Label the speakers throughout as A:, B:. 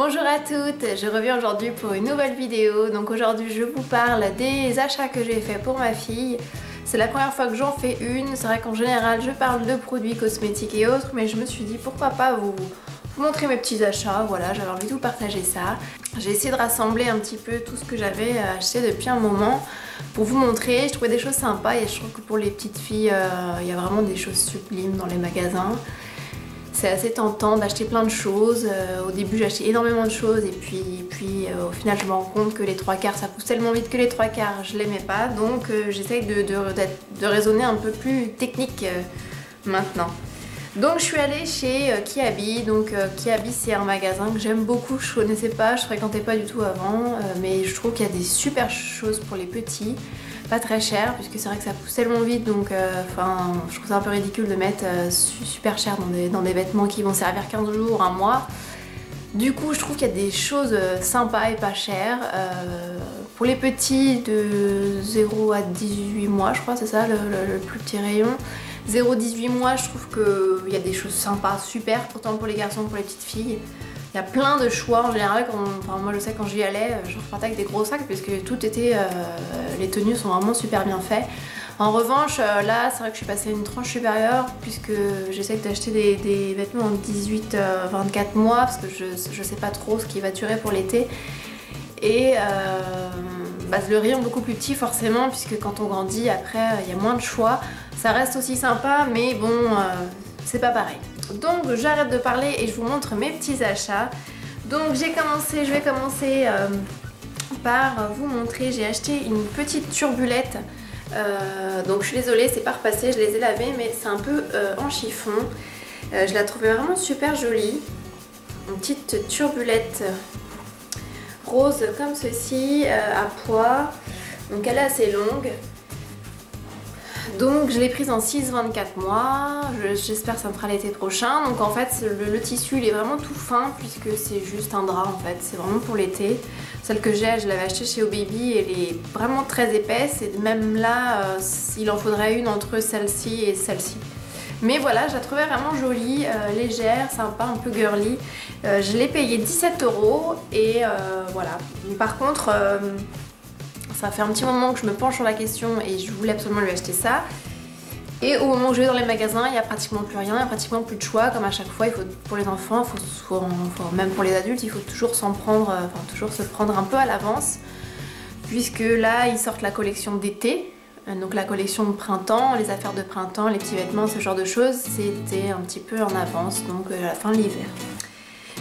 A: Bonjour à toutes, je reviens aujourd'hui pour une nouvelle vidéo. Donc aujourd'hui je vous parle des achats que j'ai fait pour ma fille. C'est la première fois que j'en fais une. C'est vrai qu'en général je parle de produits cosmétiques et autres, mais je me suis dit pourquoi pas vous montrer mes petits achats. Voilà, j'avais envie de vous partager ça. J'ai essayé de rassembler un petit peu tout ce que j'avais acheté depuis un moment pour vous montrer. Je trouvais des choses sympas et je trouve que pour les petites filles il y a vraiment des choses sublimes dans les magasins. C'est assez tentant d'acheter plein de choses. Au début j'ai acheté énormément de choses et puis au final je me rends compte que les trois quarts ça pousse tellement vite que les trois quarts je l'aimais pas. Donc j'essaye de raisonner un peu plus technique maintenant. Donc je suis allée chez Kiabi. Donc Kiabi c'est un magasin que j'aime beaucoup, je connaissais pas, je fréquentais pas du tout avant, mais je trouve qu'il y a des super choses pour les petits. Pas très cher puisque c'est vrai que ça pousse tellement vite, donc je trouve ça un peu ridicule de mettre super cher dans des vêtements qui vont servir 15 jours, un mois. Du coup je trouve qu'il y a des choses sympas et pas chères. Pour les petits de 0 à 18 mois je crois, c'est ça le plus petit rayon. 0-18 mois je trouve qu'il y a des choses sympas, super, autant pour les garçons que pour les petites filles. Il y a plein de choix en général, moi je sais quand j'y allais, je repartais avec des gros sacs puisque tout était, les tenues sont vraiment super bien faites. En revanche là c'est vrai que je suis passée à une tranche supérieure puisque j'essaie d'acheter des vêtements en 18-24 mois parce que je sais pas trop ce qui va durer pour l'été. Et le rayon est beaucoup plus petit forcément puisque quand on grandit après il y a moins de choix. Ça reste aussi sympa mais bon c'est pas pareil. Donc j'arrête de parler et je vous montre mes petits achats. Donc je vais commencer par vous montrer, j'ai acheté une petite turbulette. Donc je suis désolée, c'est pas repassé, je les ai lavées mais c'est un peu en chiffon. Je la trouvais vraiment super jolie. Une petite turbulette rose comme ceci, à pois. Donc elle est assez longue. Donc je l'ai prise en 6-24 mois, j'espère que ça me fera l'été prochain. Donc en fait le tissu il est vraiment tout fin puisque c'est juste un drap en fait, c'est vraiment pour l'été. Celle que j'ai, je l'avais achetée chez OBaby, elle est vraiment très épaisse et même là il en faudrait une entre celle-ci et celle-ci. Mais voilà, je la trouvais vraiment jolie, légère, sympa, un peu girly. Je l'ai payée 17 € et voilà. Par contre ça fait un petit moment que je me penche sur la question et je voulais absolument lui acheter ça. Et au moment où je vais dans les magasins, il n'y a pratiquement plus rien, il n'y a pratiquement plus de choix. Comme à chaque fois, il faut, pour les enfants, même pour les adultes, il faut toujours toujours se prendre un peu à l'avance. Puisque là, ils sortent la collection d'été, donc la collection de printemps, les affaires de printemps, les petits vêtements, ce genre de choses, c'était un petit peu en avance, donc à la fin de l'hiver.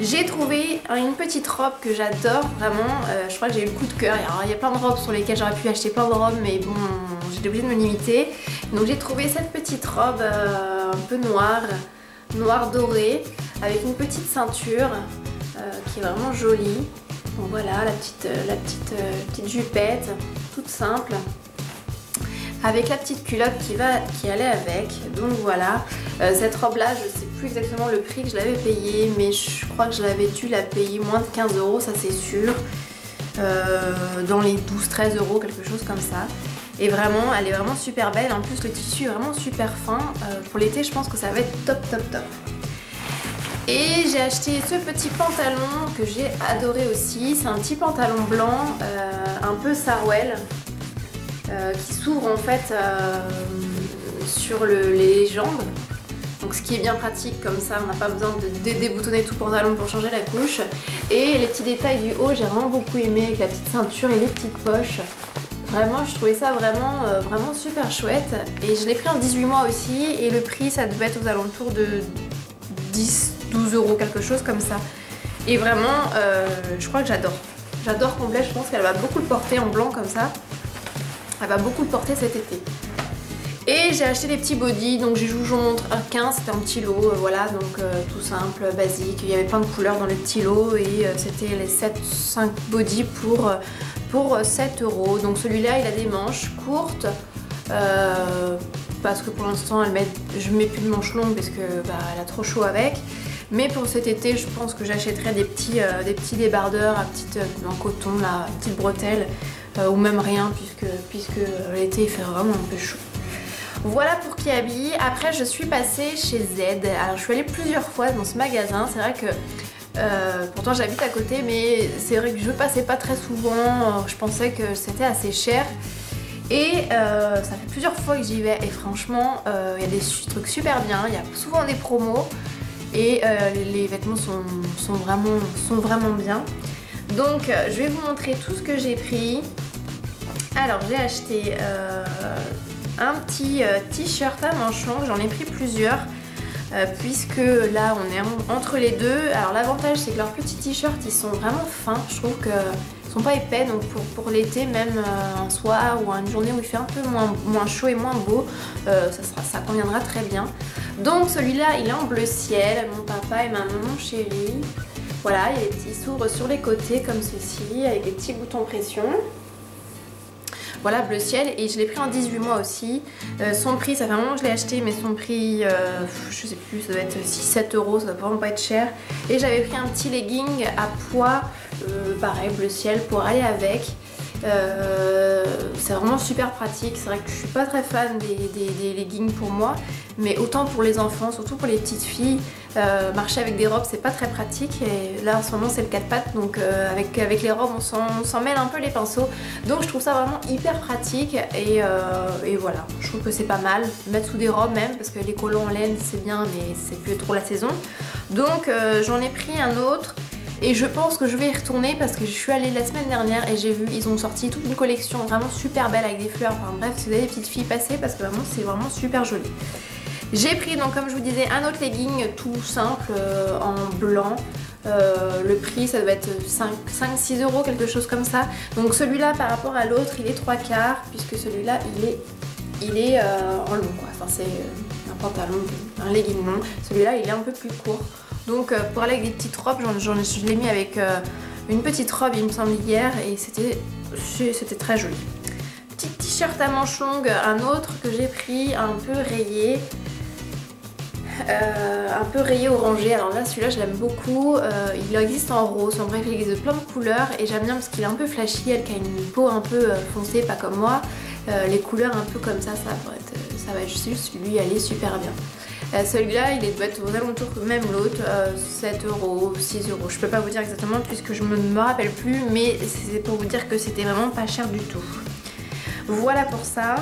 A: J'ai trouvé une petite robe que j'adore vraiment, je crois que j'ai eu le coup de cœur. Alors, il y a plein de robes sur lesquelles j'aurais pu acheter plein de robes mais bon j'étais obligée de me limiter. Donc j'ai trouvé cette petite robe un peu noire dorée avec une petite ceinture qui est vraiment jolie. Donc voilà la petite jupette toute simple. Avec la petite culotte qui allait avec, donc voilà. Cette robe là, je sais plus exactement le prix que je l'avais payé, mais je crois que je l'avais dû la payer moins de 15 €, ça c'est sûr. Dans les 12-13 €, quelque chose comme ça. Et vraiment, elle est vraiment super belle, en plus le tissu est vraiment super fin. Pour l'été, je pense que ça va être top. Et j'ai acheté ce petit pantalon que j'ai adoré aussi, c'est un petit pantalon blanc, un peu Sarwell. Qui s'ouvre en fait sur les jambes, donc ce qui est bien pratique, comme ça on n'a pas besoin de déboutonner tout le pantalon pour changer la couche. Et les petits détails du haut j'ai vraiment beaucoup aimé avec la petite ceinture et les petites poches. Vraiment je trouvais ça vraiment super chouette. Et je l'ai pris en 18 mois aussi et le prix ça devait être aux alentours de 10-12 €, quelque chose comme ça. Et vraiment je crois que j'adore complet, je pense qu'elle va beaucoup le porter en blanc comme ça. Elle va beaucoup le porter cet été. Et j'ai acheté des petits bodys, donc je vous montre un 15, c'était un petit lot, voilà, donc tout simple, basique. Il y avait plein de couleurs dans le petit lot et c'était les 5 bodys pour 7 €. Donc celui-là, il a des manches courtes, parce que pour l'instant, je mets plus de manches longues parce que elle a trop chaud avec. Mais pour cet été, je pense que j'achèterai des petits débardeurs en coton, là, petites bretelles. Ou même rien puisque l'été il fait vraiment un peu chaud. Voilà pour Kiabi. Après je suis passée chez Z. Alors je suis allée plusieurs fois dans ce magasin. C'est vrai que Pourtant j'habite à côté, mais c'est vrai que je passais pas très souvent, je pensais que c'était assez cher. Et ça fait plusieurs fois que j'y vais et franchement il y a des trucs super bien, il y a souvent des promos et les vêtements sont vraiment bien. Donc je vais vous montrer tout ce que j'ai pris. Alors j'ai acheté un petit t-shirt à manches longues, j'en ai pris plusieurs. Puisque là on est entre les deux. Alors l'avantage c'est que leurs petits t-shirts ils sont vraiment fins, je trouve qu'ils sont pas épais, donc pour l'été, même un soir ou une journée où il fait un peu moins chaud et moins beau, ça conviendra très bien. Donc celui-là il est en bleu ciel, mon papa et ma maman chérie. Voilà, il y a des petits s'ouvrent sur les côtés comme ceci avec des petits boutons pression. Voilà, bleu ciel, et je l'ai pris en 18 mois aussi. Son prix, ça fait un moment que je l'ai acheté, mais son prix, je sais plus, ça doit être 6-7 euros, ça doit vraiment pas être cher. Et j'avais pris un petit legging à pois, pareil, bleu ciel, pour aller avec. C'est vraiment super pratique. C'est vrai que je suis pas très fan des leggings pour moi, mais autant pour les enfants, surtout pour les petites filles, marcher avec des robes c'est pas très pratique, et là en ce moment c'est le 4 pattes, donc avec les robes on s'en mêle un peu les pinceaux, donc je trouve ça vraiment hyper pratique, et voilà, je trouve que c'est pas mal, mettre sous des robes même, parce que les collants en laine c'est bien, mais c'est plus trop la saison. Donc j'en ai pris un autre. Et je pense que je vais y retourner parce que je suis allée la semaine dernière et j'ai vu, ils ont sorti toute une collection vraiment super belle avec des fleurs. Enfin bref, si vous avez des petites filles, passez parce que vraiment c'est vraiment super joli. J'ai pris donc comme je vous disais un autre legging tout simple en blanc. Le prix ça doit être 5-6 euros, quelque chose comme ça. Donc celui-là par rapport à l'autre il est 3/4 puisque celui-là il est en long quoi. Enfin c'est un pantalon, un legging long. Celui-là il est un peu plus court. Donc pour aller avec des petites robes, je l'ai mis avec une petite robe il me semble hier et c'était très joli. Petit t-shirt à manches longues, un autre que j'ai pris un peu rayé orangé. Alors là celui-là je l'aime beaucoup, il existe en rose, en bref il existe de plein de couleurs et j'aime bien parce qu'il est un peu flashy, elle qui a une peau un peu foncée, pas comme moi. Les couleurs un peu comme ça va être juste lui aller super bien. Celui-là il doit être aux alentours, même l'autre, 7 euros, 6 euros, je peux pas vous dire exactement puisque je ne me rappelle plus, mais c'est pour vous dire que c'était vraiment pas cher du tout. Voilà pour ça.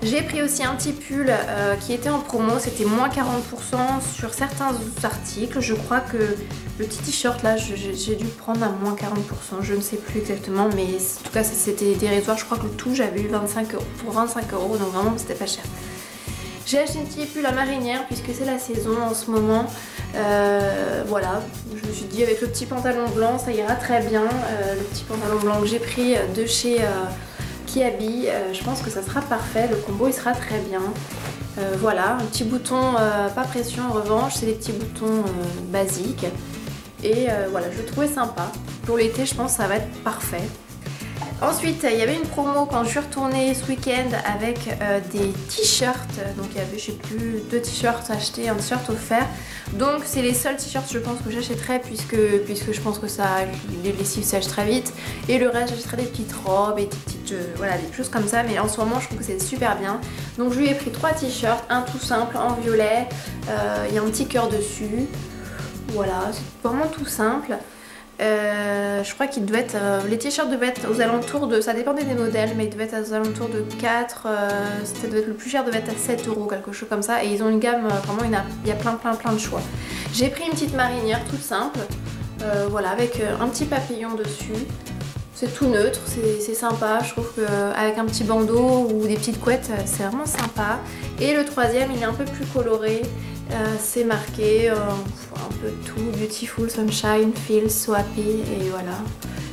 A: J'ai pris aussi un petit pull qui était en promo, c'était moins 40% sur certains articles. Je crois que le petit t-shirt là, j'ai dû le prendre à moins 40%, je ne sais plus exactement, mais en tout cas c'était dérisoire. Je crois que le tout j'avais eu 25 euros, pour 25 euros, donc vraiment c'était pas cher. J'ai acheté un petit pull à marinière puisque c'est la saison en ce moment. Voilà, je me suis dit avec le petit pantalon blanc ça ira très bien. Le petit pantalon blanc que j'ai pris de chez Kiabi, je pense que ça sera parfait, le combo il sera très bien. Voilà, un petit bouton pas pression en revanche, c'est des petits boutons basiques. Et voilà, je le trouvais sympa. Pour l'été je pense que ça va être parfait. Ensuite, il y avait une promo quand je suis retournée ce week-end avec des t-shirts. Donc il y avait, je sais plus, 2 t-shirts achetés, un t-shirt offert. Donc c'est les seuls t-shirts je pense que j'achèterai puisque je pense que les lessives sèchent très vite. Et le reste j'achèterai des petites robes et des petites, voilà, des choses comme ça. Mais en ce moment je trouve que c'est super bien. Donc je lui ai pris 3 t-shirts, un tout simple en violet. Il y a un petit cœur dessus. Voilà, c'est vraiment tout simple. Je crois qu'il devait être, les t-shirts devaient être aux alentours de, ça dépendait des modèles, mais ils devaient être aux alentours de 4, ça devait être le plus cher, devait être à 7 euros, quelque chose comme ça, et ils ont une gamme, vraiment il y a plein de choix. J'ai pris une petite marinière toute simple, voilà, avec un petit papillon dessus. C'est tout neutre, c'est sympa, je trouve qu'avec un petit bandeau ou des petites couettes, c'est vraiment sympa. Et le troisième, il est un peu plus coloré, c'est marqué un peu tout, Beautiful Sunshine, Feel So Happy, et voilà.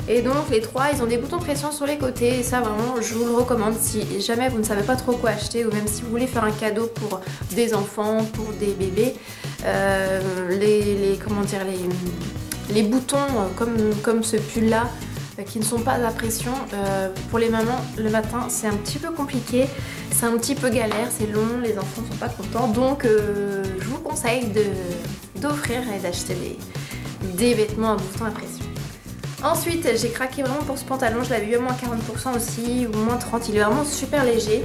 A: Et donc les trois, ils ont des boutons pression sur les côtés, et ça vraiment, je vous le recommande si jamais vous ne savez pas trop quoi acheter, ou même si vous voulez faire un cadeau pour des enfants, pour des bébés, les boutons comme ce pull là, qui ne sont pas à pression, pour les mamans le matin c'est un petit peu compliqué, c'est un petit peu galère, c'est long, les enfants ne sont pas contents, donc je vous conseille d'offrir et d'acheter des vêtements à boutons à pression. Ensuite j'ai craqué vraiment pour ce pantalon, je l'avais eu à moins 40% aussi, ou moins 30%, il est vraiment super léger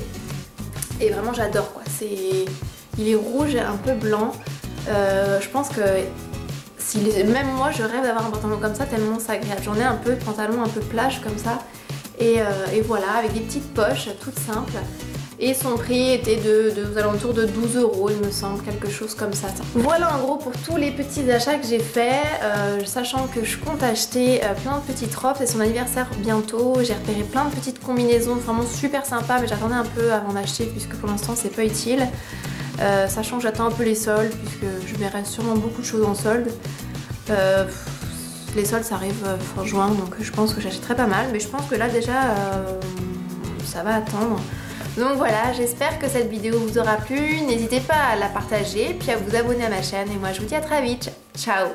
A: et vraiment j'adore quoi, il est rouge et un peu blanc, je pense que Même moi je rêve d'avoir un pantalon comme ça tellement c'est agréable. J'en ai un peu de pantalon un peu plage comme ça. Et voilà, avec des petites poches toutes simples. Et son prix était aux alentours de 12 €, il me semble, quelque chose comme ça. Voilà en gros pour tous les petits achats que j'ai fait, sachant que je compte acheter plein de petites robes, c'est son anniversaire bientôt, j'ai repéré plein de petites combinaisons vraiment super sympas, mais j'attendais un peu avant d'acheter puisque pour l'instant c'est pas utile. Sachant que j'attends un peu les soldes puisque je verrai sûrement beaucoup de choses en solde. Les soldes ça arrive fin juin donc je pense que j'achèterai pas mal, mais je pense que là déjà ça va attendre. Donc voilà, j'espère que cette vidéo vous aura plu, n'hésitez pas à la partager puis à vous abonner à ma chaîne et moi je vous dis à très vite, ciao.